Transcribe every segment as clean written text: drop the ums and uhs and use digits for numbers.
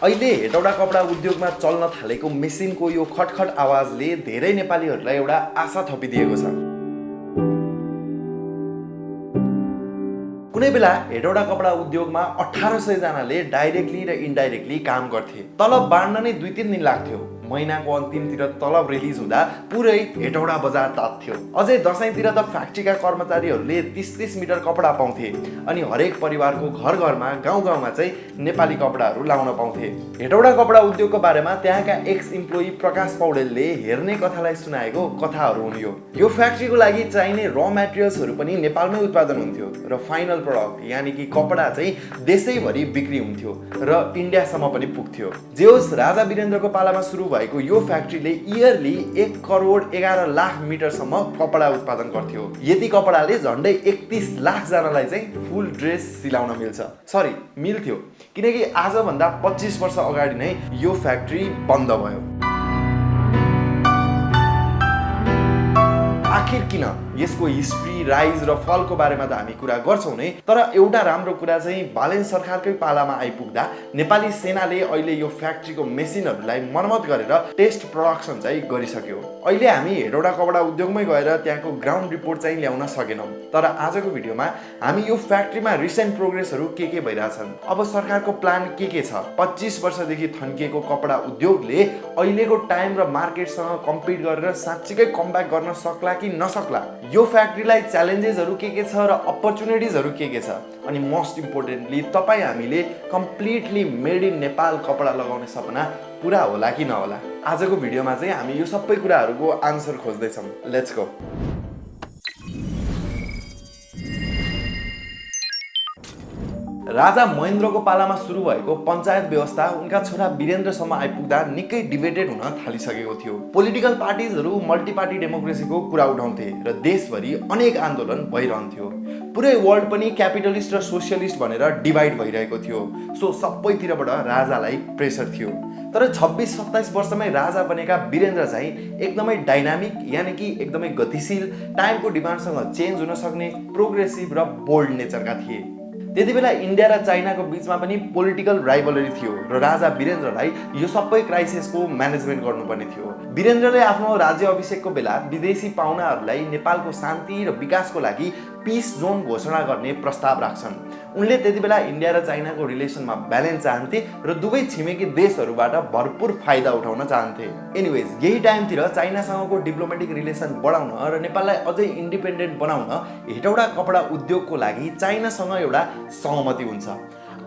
अहिले हेटौडा कपडा उद्योगमा चल्न थालेको मेसिनको यो खटखट आवाजले धेरै नेपालीहरूलाई एउटा आशा थपिदिएको छ। कुनै बेला हेटौडा कपडा उद्योगमा 1800 जनाले डाइरेक्टली र इन्डाइरेक्टली काम गर्थे। तलब बाँड्न नै 2-3 दिन लाग्थ्यो। महिनाको अन्तिमतिर तलब रिलिज हुँदा पुरै हेटौडा बजार तात्थ्यो। अझै दशैंतिर त फ्याक्ट्रीका कर्मचारीहरूले 30-30 मिटर कपडा पाउँथे अनि हरेक परिवारको घर घरमा गाउँ-गाउँमा चाहिँ नेपाली कपडाहरू लाउन पाउँथे। हेटौडा कपडा उद्योगको बारेमा त्यहाँका एक्स इम्प्लोइ प्रकाश पौडेलले हेर्ने कथालाई सुनाएको कथाहरू हुन् यो फ्याक्ट्रीको लागि चाहिने र मटेरियल्सहरू पनि नेपालमै उत्पादन हुन्थ्यो र फाइनल प्रोडक्ट यानी कि कपडा चाहिँ देशैभरि बिक्री हुन्थ्यो र इन्डियासम्म पनि पुग्थ्यो। जे होस्, राजा वीरेन्द्रको पालामा सुरु भएको यो फ्याक्ट्रीले इयरली 1 करोड 11 लाख मिटरसम्म कपडा उत्पादन गर्थ्यो। यति कपडाले झन्डै 31 लाख जनालाई चाहिँ फुल ड्रेस सिलाउन मिल्थ्यो किनकि आजभन्दा 25 वर्ष अगाडि नै यो फ्याक्ट्री बन्द भयो। आखिर किन? यसको हिस्ट्री, राइज र फलको बारेमा त हामी कुरा गर्छौँ नै, तर एउटा राम्रो कुरा चाहिँ बालेन सरकारकै पालामा आइपुग्दा नेपाली सेनाले अहिले यो फ्याक्ट्रीको मेसिनहरूलाई मर्मत गरेर टेस्ट प्रोडक्सन चाहिँ गरिसक्यो। अहिले हामी हेटौडा कपडा उद्योगमै गएर त्यहाँको ग्राउन्ड रिपोर्ट चाहिँ ल्याउन सकेनौँ, तर आजको भिडियोमा हामी यो फ्याक्ट्रीमा रिसेन्ट प्रोग्रेसहरू के भइरहेछन्, अब सरकारको प्लान के छ, 25 वर्षदेखि थन्किएको कपडा उद्योगले अहिलेको टाइम र मार्केटसँग कम्पिट गरेर साँच्चीकै कमब्याक गर्न सक्ला कि नसक्ला, यो फ्याक्ट्रीलाई च्यालेन्जेसहरू के छ र अपर्च्युनिटिजहरू के छ, अनि मोस्ट इम्पोर्टेन्टली तपाईँ हामीले कम्प्लिटली मेड इन नेपाल कपडा लगाउने सपना पुरा होला कि नहोला। आजको भिडियोमा चाहिँ हामी यो सबै कुराहरूको आन्सर खोज्दैछौँ। Let's go. राजा महेन्द्रको पालामा सुरु भएको पञ्चायत व्यवस्था उनका छोरा वीरेन्द्रसम्म आइपुग्दा निकै डिबेटेड हुन थालिसकेको थियो। पोलिटिकल पार्टिजहरू मल्टी पार्टी डेमोक्रेसीको कुरा उठाउँथे र देशभरि अनेक आन्दोलन भइरहन्थ्यो। पुरै वर्ल्ड पनि क्यापिटलिस्ट र सोसियलिस्ट भनेर डिभाइड भइरहेको थियो। सो सबैतिरबाट राजालाई प्रेसर थियो। तर 26-27 वर्षमै राजा बनेका वीरेन्द्र चाहिँ एकदमै डाइनामिक यानी कि एकदमै गतिशील, टाइमको डिमान्डसँग चेन्ज हुन सक्ने, प्रोग्रेसिभ र बोल्ड नेचरका थिए। त्यति बेला इन्डिया र चाइनाको बीचमा पनि पोलिटिकल राइभलरी थियो र राजा वीरेन्द्रलाई यो सबै क्राइसिसको म्यानेजमेन्ट गर्नुपर्ने थियो। वीरेन्द्रले आफ्नो राज्य अभिषेकको बेला विदेशी पाहुनाहरूलाई नेपालको शान्ति र विकासको लागि पिस जोन घोषणा गर्ने प्रस्ताव राख्छन्। उनले त्यति बेला इन्डिया र चाइनाको रिलेसनमा ब्यालेन्स चाहन्थे र दुवै छिमेकी देशहरूबाट भरपुर फाइदा उठाउन चाहन्थे। एनिवेज, यही टाइमतिर चाइनासँगको डिप्लोमेटिक रिलेसन बढाउन र नेपाललाई अझै इन्डिपेन्डेन्ट बनाउन हेटौडा कपडा उद्योगको लागि चाइनासँग एउटा सहमति हुन्छ।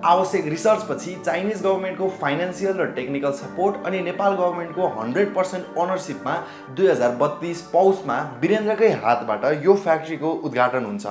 आवश्यक रिसर्च पछि चाइनिज गभर्मेन्टको फाइनेन्सियल र टेक्निकल सपोर्ट अनि नेपाल गभर्मेन्टको 100% ओनरसिपमा 2032 पौषमा वीरेन्द्रकै हातबाट यो फ्याक्ट्रीको उद्घाटन हुन्छ।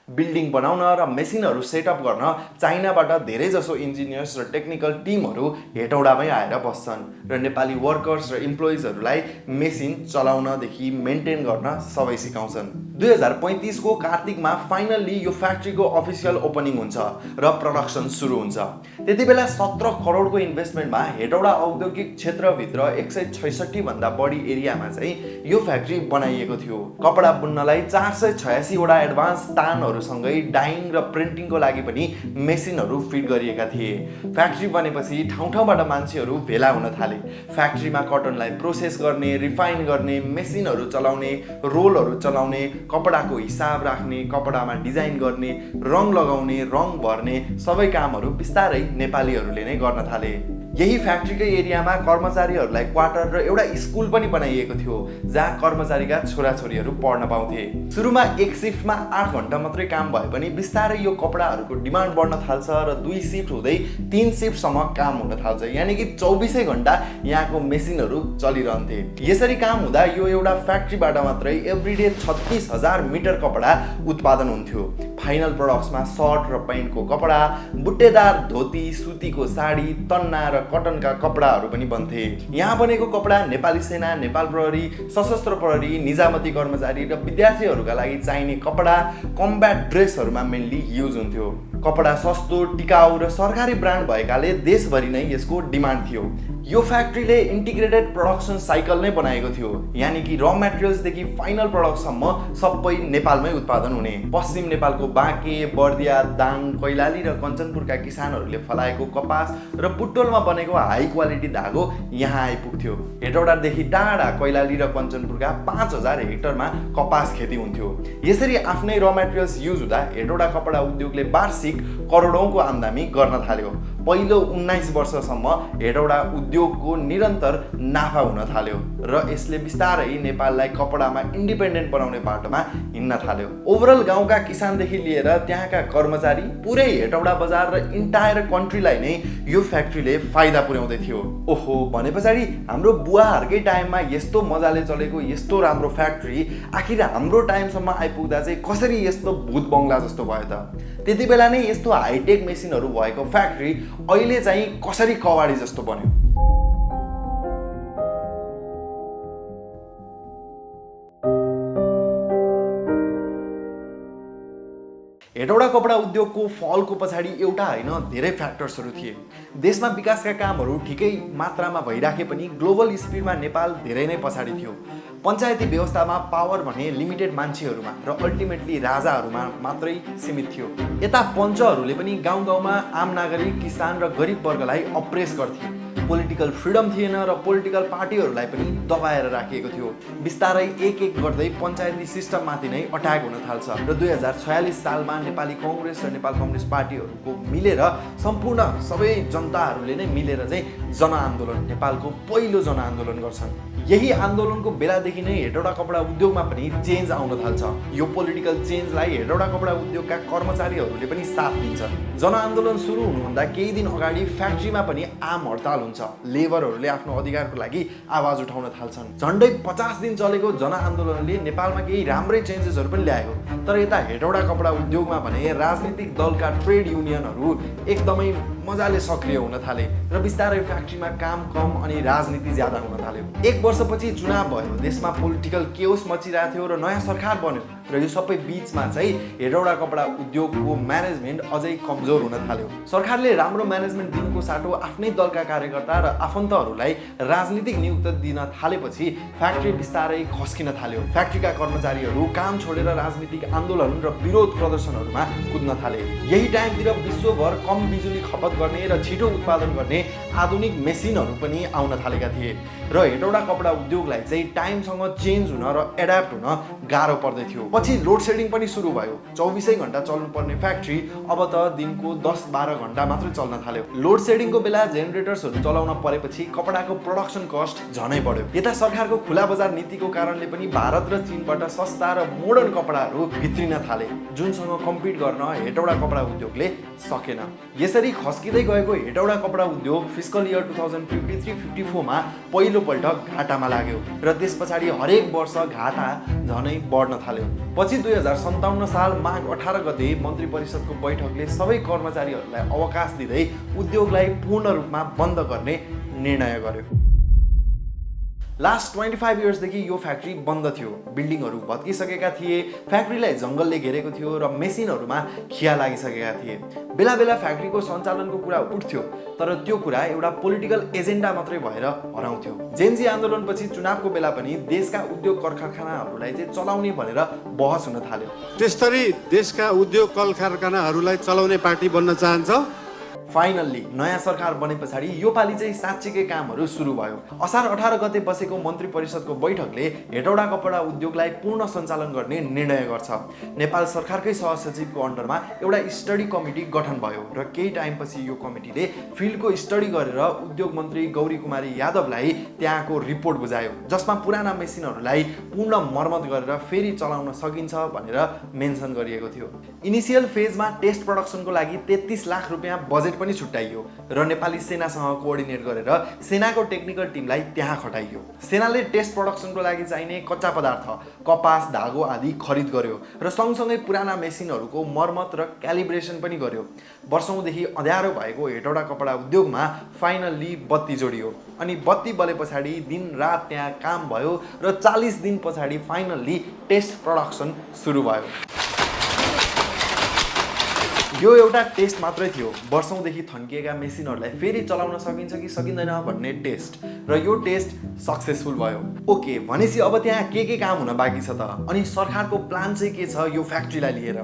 बिल्डिङ बनाउन र मेसिनहरू सेटअप गर्न चाइनाबाट धेरैजसो इन्जिनियर्स र टेक्निकल टिमहरू हेटौडामै आएर बस्छन् र नेपाली वर्कर्स र इम्प्लोइजहरूलाई मेसिन चलाउनदेखि मेन्टेन गर्न सबै सिकाउँछन्। 2035 को कार्तिकमा फाइनल्ली यो फ्याक्ट्रीको अफिसियल ओपनिङ हुन्छ र प्रोडक्सन सुरु हुन्छ। त्यति बेला 17 करोडको इन्भेस्टमेन्टमा हेटौडा औद्योगिक क्षेत्रभित्र 166 भन्दा बढी एरियामा चाहिँ यो फ्याक्ट्री बनाइएको थियो। कपडा बुन्नलाई 486 वटा एडभान्स तानहरूसँगै डाइङ र प्रिन्टिङको लागि पनि मेसिनहरू फिट गरिएका थिए। फ्याक्ट्री बनेपछि ठाउँ ठाउँबाट मान्छेहरू भेला हुन थाले। फ्याक्ट्रीमा कटनलाई प्रोसेस गर्ने, रिफाइन गर्ने, मेसिनहरू चलाउने, रोलहरू चलाउने, कपडाको हिसाब राख्ने, कपडामा डिजाइन गर्ने, रङ लगाउने, रङ भर्ने सबै कामहरू बिस्तारै नेपालीहरूले नै गर्न थाले। यही फ्याक्ट्रीकै एरियामा कर्मचारीहरूलाई क्वार्टर र एउटा स्कुल पनि बनाइएको थियो जहाँ कर्मचारीका छोराछोरीहरू पढ्न पाउँथे। सुरुमा एक सिफ्टमा 8 घण्टा मात्रै काम भए पनि बिस्तारै यो कपडाहरूको डिमान्ड बढ्न थाल्छ र 2 सिफ्ट हुँदै 3 सिफ्टसम्म काम हुन थाल्छ, यानी कि 24 घण्टा यहाँको मेसिनहरू चलिरहन्थे। यसरी काम हुँदा यो एउटा फ्याक्ट्रीबाट मात्रै एभ्रीडे 36,000 मिटर कपडा उत्पादन हुन्थ्यो। फाइनल प्रोडक्ट्समा सर्ट र प्यान्टको कपडा, बुट्टेदार धोती, सुतीको साडी, तन्ना र कटनका कपडाहरू पनि बन्थे। यहाँ बनेको कपडा नेपाली सेना, नेपाल प्रहरी, सशस्त्र प्रहरी, निजामती कर्मचारी र विद्यार्थीहरूका लागि चाहिने कपडा, कम्ब्याट ड्रेसहरूमा मेनली युज हुन्थ्यो। कपडा सस्तो, टिकाउ र सरकारी ब्रान्ड भएकाले देशभरि नै यसको डिमान्ड थियो। यो फ्याक्ट्रीले इन्टिग्रेटेड प्रोडक्सन साइकल नै बनाएको थियो, यानी कि र मटेरियल्सदेखि फाइनल प्रोडक्टसम्म सबै नेपालमै उत्पादन हुने। पश्चिम नेपालको बाँके, बर्दिया, दाङ, कैलाली र कञ्चनपुरका किसानहरूले फलाएको कपास र बुट्टोलमा बनेको हाई क्वालिटी धागो यहाँ आइपुग्थ्यो। हेटौडादेखि टाढा कैलाली र कञ्चनपुरका 5000 हेक्टरमा कपास खेती हुन्थ्यो। यसरी आफ्नै र मेटेरियल्स युज हुँदा हेटौडा कपडा उद्योगले वार्षिक करोडौँको आम्दानी गर्न थाल्यो। पहिलो 19 वर्षसम्म हेटौडा उद्योगको निरन्तर नाफा हुन थाल्यो र यसले बिस्तारै नेपाललाई कपडामा इन्डिपेन्डेन्ट बनाउने बाटोमा हिँड्न थाल्यो। ओभरअल गाउँका किसानदेखि लिएर त्यहाँका कर्मचारी, पुरै हेटौडा बजार र इन्टायर कन्ट्रीलाई नै यो फ्याक्ट्रीले फाइदा पुर्याउँदै थियो। ओहो, भने पछाडि हाम्रो बुवाहरूकै टाइममा यस्तो मजाले चलेको यस्तो राम्रो फ्याक्ट्री आखिर हाम्रो टाइमसम्म आइपुग्दा चाहिँ कसरी यस्तो भूत बङ्गला जस्तो भयो त? त्यति बेला नै यस्तो हाइटेक मेसिनहरू भएको फ्याक्ट्री अहिले चाहिँ कसरी कवाडी जस्तो बन्यो? हेटौडा कपडा उद्योगको फलको पछाडि एउटा होइन धेरै फ्याक्टर्सहरू थिए। देशमा विकासका कामहरू ठिकै मात्रामा भइराखे पनि ग्लोबल स्पिडमा नेपाल धेरै नै पछाडि थियो। पञ्चायती व्यवस्थामा पावर भने लिमिटेड मान्छेहरूमा र अल्टिमेटली राजाहरूमा मात्रै सीमित थियो। यता पञ्चहरूले पनि गाउँ गाउँमा आम नागरिक, किसान र गरिब वर्गलाई अप्रेस गर्थे। पोलिटिकल फ्रिडम थिएन र पोलिटिकल पार्टीहरूलाई पनि दबाएर राखिएको थियो। बिस्तारै एक एक गर्दै पञ्चायती सिस्टममाथि नै अट्याक हुन थाल्छ र 2046 सालमा नेपाली कङ्ग्रेस र नेपाल कम्युनिस्ट पार्टीहरूको मिलेर सम्पूर्ण सबै जनताहरूले नै मिलेर चाहिँ जनआन्दोलन, नेपालको पहिलो जनआन्दोलन गर्छन्। यही आन्दोलनको बेलादेखि नै हेटौडा कपडा उद्योगमा पनि चेन्ज आउन थाल्छ। यो पोलिटिकल चेन्जलाई हेटौडा कपडा उद्योगका कर्मचारीहरूले पनि साथ दिन्छन्। जनआन्दोलन सुरु हुनुभन्दा केही दिन अगाडि फ्याक्ट्रीमा पनि आम हडताल हुन्छ। लेबरहरूले आफ्नो अधिकारको लागि आवाज उठाउन थाल्छन्। झन्डै 50 दिन चलेको जनआन्दोलनले नेपालमा केही राम्रै चेन्जेसहरू पनि ल्यायो। तर यता हेटौडा कपडा उद्योगमा भने राजनीतिक दलका ट्रेड युनियनहरू एकदमै मजाले सक्रिय हुन थाले र बिस्तारै फ्याक्ट्रीमा काम कम अनि राजनीति ज्यादा हुन थाल्यो। एक वर्षपछि चुनाव भयो, देशमा पोलिटिकल केओस मचिरहेको थियो र नयाँ सरकार बन्यो र यो सबै बीचमा चाहिँ हेटौडा कपडा उद्योगको म्यानेजमेन्ट अझै कमजोर हुन थाल्यो। सरकारले राम्रो म्यानेजमेन्ट दिनुको साटो आफ्नै दलका कार्यकर्ता र आफन्तहरूलाई राजनीतिक नियुक्ति दिन थालेपछि फ्याक्ट्री बिस्तारै खस्किन थाल्यो। फ्याक्ट्रीका कर्मचारीहरू काम छोडेर राजनीतिक आन्दोलन र विरोध प्रदर्शनहरूमा कुद्न थाले। यही टाइमतिर विश्वभर कम बिजुली खपत गर्ने र छिटो उत्पादन गर्ने आधुनिक मेसिनहरू पनि आउन थालेका थिए र हेटौडा कपडा उद्योगलाई चाहिँ टाइमसँग चेन्ज हुन र एडाप्ट हुन गाह्रो पर्दै थियो। पछि लोड सेडिङ पनि सुरु भयो। 24 घण्टा चल्नुपर्ने फ्याक्ट्री अब त दिनको 10-12 घण्टा मात्रै चल्न थाल्यो। लोड सेडिङको बेला जेनेरेटर्सहरू चलाउन परेपछि कपडाको प्रोडक्सन कस्ट झनै बढ्यो। यता सरकारको खुला बजार नीतिको कारणले पनि भारत र चीनबाट सस्ता र मोडर्न कपडाहरू भित्रिन थाले, जुनसँग कम्पिट गर्न हेटौडा कपडा उद्योगले सकेन। यसरी खस्किँदै गएको हेटौडा कपडा उद्योग फिस्कल इयर 2053-54 मा पहिलोपल्ट घाटामा लाग्यो र त्यस पछाडि हरेक वर्ष घाटा झनै बढ्न थाल्यो। पछि 2057 साल माघ 18 गते मन्त्री परिषदको बैठकले सबै कर्मचारीहरूलाई अवकाश दिँदै उद्योगलाई पूर्ण रूपमा बन्द गर्ने निर्णय गर्यो। लास्ट 25 इयर्सदेखि यो फ्याक्ट्री बन्द थियो। बिल्डिङहरू भत्किसकेका थिए, फ्याक्ट्रीलाई जङ्गलले घेरेको थियो र मेसिनहरूमा खिया लागिसकेका थिए। बेला बेला फ्याक्ट्रीको सञ्चालनको कुरा उठ्थ्यो, तर त्यो कुरा एउटा पोलिटिकल एजेन्डा मात्रै भएर हराउँथ्यो। जेनजी आन्दोलनपछि चुनावको बेला पनि देशका उद्योग कारखानाहरूलाई चाहिँ चलाउने भनेर बहस हुन थाल्यो। त्यसरी देशका उद्योग कल कारखानाहरूलाई चलाउने पार्टी बन्न चाहन्छ। फाइनल्ली नयाँ सरकार बने पछाडि यो पालि चाहिँ साँच्चीकै कामहरू सुरु भयो। असार 18 गते बसेको मन्त्री परिषदको बैठकले हेटौडा कपडा उद्योगलाई पूर्ण सञ्चालन गर्ने निर्णय गर्छ। नेपाल सरकारकै सहसचिवको अन्डरमा एउटा स्टडी कमिटी गठन भयो र केही टाइमपछि यो कमिटीले फिल्डको स्टडी गरेर उद्योग मन्त्री गौरी कुमारी यादवलाई त्यहाँको रिपोर्ट बुझायो, जसमा पुराना मेसिनहरूलाई पूर्ण मर्मत गरेर फेरि चलाउन सकिन्छ भनेर मेन्सन गरिएको थियो। इनिसियल फेजमा टेस्ट प्रोडक्सनको लागि 33 लाख रुपियाँ बजेट पनि छुट्याइयो र नेपाली सेनासँग कोअर्डिनेट गरेर सेनाको टेक्निकल टिमलाई त्यहाँ खटाइयो। सेनाले टेस्ट प्रोडक्सनको लागि चाहिने कच्चा पदार्थ, कपास, धागो आदि खरिद गर्यो र सँगसँगै पुराना मेसिनहरूको मर्मत र क्यालिब्रेसन पनि गर्यो। वर्षौंदेखि अँध्यारो भएको हेटौडा कपडा उद्योगमा फाइनल्ली बत्ती जोडियो अनि बत्ती बले पछाडि दिन रात त्यहाँ काम भयो र 40 दिन पछाडि फाइनल्ली टेस्ट प्रोडक्सन सुरु भयो। यो एउटा टेस्ट मात्रै थियो, वर्षौंदेखि थन्किएका मेसिनहरूलाई फेरि चलाउन सकिन्छ कि सकिँदैन भन्ने टेस्ट, र यो टेस्ट सक्सेसफुल भयो। ओके, भनेपछि अब त्यहाँ के काम हुन बाँकी छ त? अनि सरकारको प्लान चाहिँ के छ यो फ्याक्ट्रीलाई लिएर?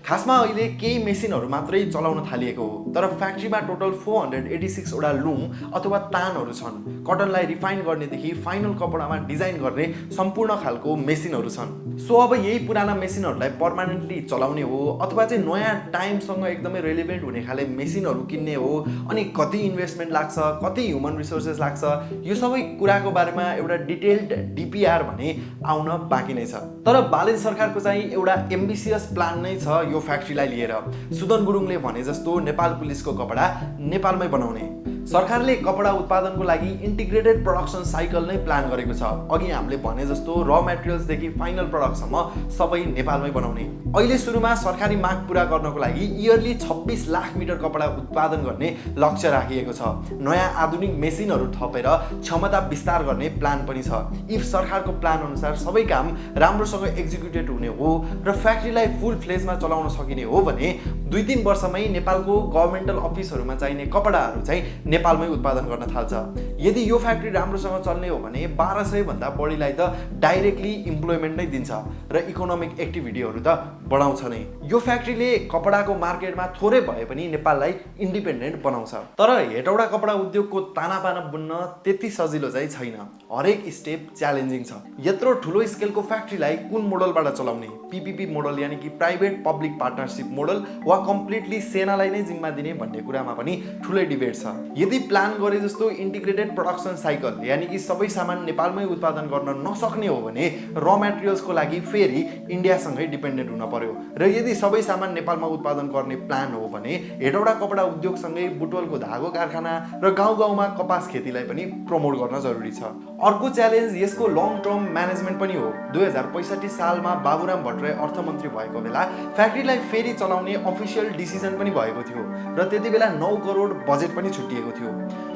खासमा अहिले केही मेसिनहरू मात्रै चलाउन थालिएको हो, तर फ्याक्ट्रीमा टोटल 486 वटा लुम अथवा तानहरू छन्। कटनलाई रिफाइन गर्नेदेखि फाइनल कपडामा डिजाइन गर्ने सम्पूर्ण खालको मेसिनहरू छन्। सो अब यही पुराना मेसिनहरूलाई पर्मानेन्टली चलाउने हो अथवा चाहिँ नयाँ टाइमसँग एकदमै रेलिभेन्ट हुने खाले मेसिनहरू किन्ने हो, अनि कति इन्भेस्टमेन्ट लाग्छ, कति ह्युमन रिसोर्सेस लाग्छ, यो सबै कुराको बारेमा एउटा डिटेल्ड डिपिआर भने आउन बाँकी नै छ। तर बालेन सरकारको चाहिँ एउटा एम्बिसियस प्लान नै छ यो फ्याक्ट्रीलाई लिएर। सुदन गुरुङले भने जस्तो नेपाल पुलिसको कपडा नेपालमै बनाउने। सरकारले कपडा उत्पादनको लागि इन्टिग्रेटेड प्रोडक्सन साइकल नै प्लान गरेको छ। अघि हामीले भने जस्तो र मेटेरियल्सदेखि फाइनल प्रडक्टसम्म सबै नेपालमै बनाउने। अहिले सुरुमा सरकारी माग पूरा गर्नको लागि इयरली 26 लाख मिटर कपडा उत्पादन गर्ने लक्ष्य राखिएको छ। नयाँ आधुनिक मेसिनहरू थपेर क्षमता विस्तार गर्ने प्लान पनि छ। इफ सरकारको प्लान अनुसार सबै काम राम्रोसँग एक्जिक्युटेड हुने हो र फ्याक्ट्रीलाई फुल फ्लेजमा चलाउन सकिने हो भने 2-3 वर्षमै नेपालको गभर्मेन्टल अफिसहरूमा चाहिने कपडाहरू चाहिँ नेपालमै उत्पादन गर्न थाल्छ। यदि यो फ्याक्ट्री राम्रोसँग चल्ने हो भने 1200 भन्दा बढीलाई त डाइरेक्टली इम्प्लोइमेन्ट नै दिन्छ र इकोनोमिक एक्टिभिटीहरू त बढाउँछ नै। यो फ्याक्ट्रीले कपडाको मार्केटमा थोरै भए पनि नेपाललाई इन्डिपेन्डेन्ट बनाउँछ। तर हेटौडा कपडा उद्योगको तानापाना बुन्न त्यति सजिलो चाहिँ छैन। हरेक स्टेप च्यालेन्जिङ छ। यत्रो ठुलो स्केलको फ्याक्ट्रीलाई कुन मोडलबाट चलाउने? पीपीपी मोडल यानि कि प्राइभेट पब्लिक पार्टनरशिप मोडल वा कम्प्लिटली सेनालाई नै जिम्मा दिने भन्ने कुरामा पनि ठुलै डिबेट छ। यदि प्लान गरे जस्तो इन्टिग्रेटेड प्रोडक्सन साइकल यानि कि सबै सामान नेपालमै उत्पादन गर्न नसक्ने हो भने र मेटेरियल्सको लागि फेरि इन्डियासँगै डिपेन्डेन्ट हुन पर्यो, र यदि सबै सामान नेपालमा उत्पादन गर्ने प्लान हो भने हेटौडा कपडा उद्योगसँगै बुटवलको धागो कारखाना र गाउँ गाउँमा कपास खेतीलाई पनि प्रमोट गर्न जरुरी छ। अर्को च्यालेन्ज यसको लङ टर्म म्यानेजमेन्ट पनि हो। 2065 सालमा बाबुराम भट्टराई अर्थमन्त्री भएको बेला फ्याक्ट्रीलाई फेरि चलाउने अफिसियल डिसिजन पनि भएको थियो र त्यति बेला 9 करोड बजेट पनि छुटिएको थियो।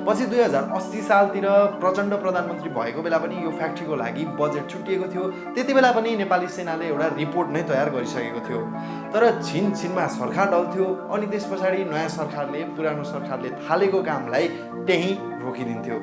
पछि 2080 सालतिर प्रचण्ड प्रधानमन्त्री भएको बेला पनि यो फ्याक्ट्रीको लागि बजेट छुटिएको थियो। त्यति बेला पनि नेपाली सेनाले एउटा रिपोर्ट नै तयार गरिसकेको थियो। तर छिनमा सरकार डल्थ्यो, अनि त्यस पछाडि नयाँ सरकारले पुरानो सरकारले थालेको कामलाई त्यही रोकिदिन्थ्यो।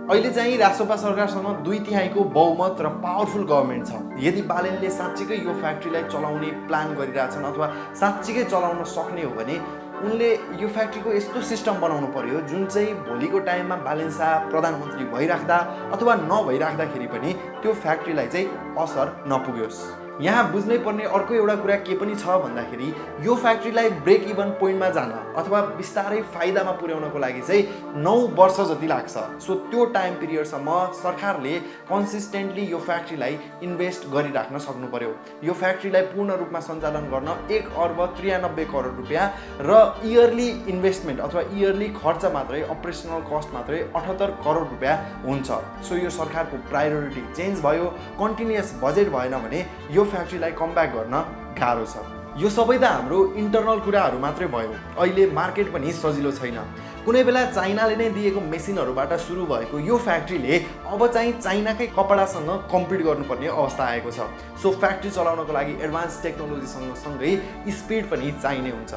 अहिले चाहिँ रासोपा सरकारसँग 2/3 बहुमत र पावरफुल गभर्मेन्ट छ। यदि बालेनले साँच्चीकै यो फ्याक्ट्रीलाई चलाउने प्लान गरिरहेछन् अथवा साँच्चीकै चलाउन सक्ने हो भने उनले यो फ्याक्ट्रीको यस्तो सिस्टम बनाउनु पर्यो जुन चाहिँ भोलिको टाइममा बालेन शाह प्रधानमन्त्री भइराख्दा अथवा नभइराख्दाखेरि पनि त्यो फ्याक्ट्रीलाई चाहिँ असर नपुग्योस्। यहाँ बुझ्नै पर्ने अर्को एउटा कुरा के पनि छ भन्दाखेरि यो फ्याक्ट्रीलाई ब्रेक इभन पोइन्टमा जान अथवा बिस्तारै फाइदामा पुर्याउनको लागि चाहिँ 9 वर्ष जति लाग्छ। सो त्यो टाइम पिरियडसम्म सरकारले कन्सिस्टेन्टली यो फ्याक्ट्रीलाई इन्भेस्ट गरिराख्न सक्नु पर्यो। यो फ्याक्ट्रीलाई पूर्ण रूपमा सञ्चालन गर्न 1 अर्ब 93 करोड रुपियाँ र इयरली इन्भेस्टमेन्ट अथवा इयरली खर्च मात्रै अपरेसनल कस्ट मात्रै 78 करोड रुपियाँ हुन्छ। सो यो सरकारको प्रायोरिटी चेन्ज भयो। कन्टिन्युअस बजेट भएन भने यो फ्याक्ट्रीलाई कमब्याक गर्न गाह्रो छ। यो सबै त हाम्रो इन्टरनल कुराहरू मात्रै भयो। अहिले मार्केट पनि सजिलो छैन। कुनै बेला चाइनाले नै दिएको मेसिनहरूबाट सुरु भएको यो फ्याक्ट्रीले अब चाहिँ चाइनाकै कपडासँग कम्पिट गर्नुपर्ने अवस्था आएको छ। सो फ्याक्ट्री चलाउनको लागि एडभान्स टेक्नोलोजीसँग सँगै स्पिड पनि चाहिने हुन्छ।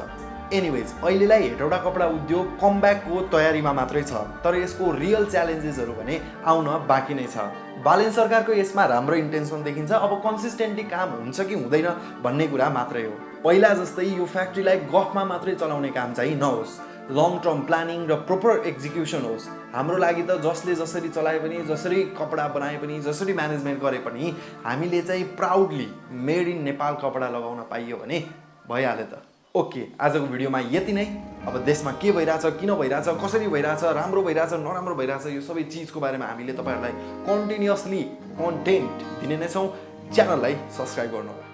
एनिवेज, अहिलेलाई हेटौडा कपडा उद्योग कमब्याकको तयारीमा मात्रै छ, तर यसको रियल च्यालेन्जेसहरू भने आउन बाँकी नै छ। बालेन सरकारको यसमा राम्रो इन्टेन्सन देखिन्छ। अब कन्सिस्टेन्टली काम हुन्छ कि हुँदैन भन्ने कुरा मात्रै हो। पहिला जस्तै यो फ्याक्ट्रीलाई गफमा मात्रै चलाउने काम चाहिँ नहोस्, लङ टर्म प्लानिङ र प्रोपर एक्जिक्युसन होस्। हाम्रो लागि त जसले जसरी चलाए पनि, जसरी कपडा बनाए पनि, जसरी म्यानेजमेन्ट गरे पनि हामीले चाहिँ प्राउडली मेड इन नेपाल कपडा लगाउन पाइयो भने भइहाल्यो त। ओके, आजको भिडियोमा यति नै। अब देशमा के भइरहेछ, किन भइरहेछ, कसरी भइरहेछ, राम्रो भइरहेछ, नराम्रो भइरहेछ, यो सबै चिजको बारेमा हामीले तपाईँहरूलाई कन्टिन्युअसली कन्टेन्ट दिने नै छौँ। च्यानललाई सब्सक्राइब गर्नुहोला।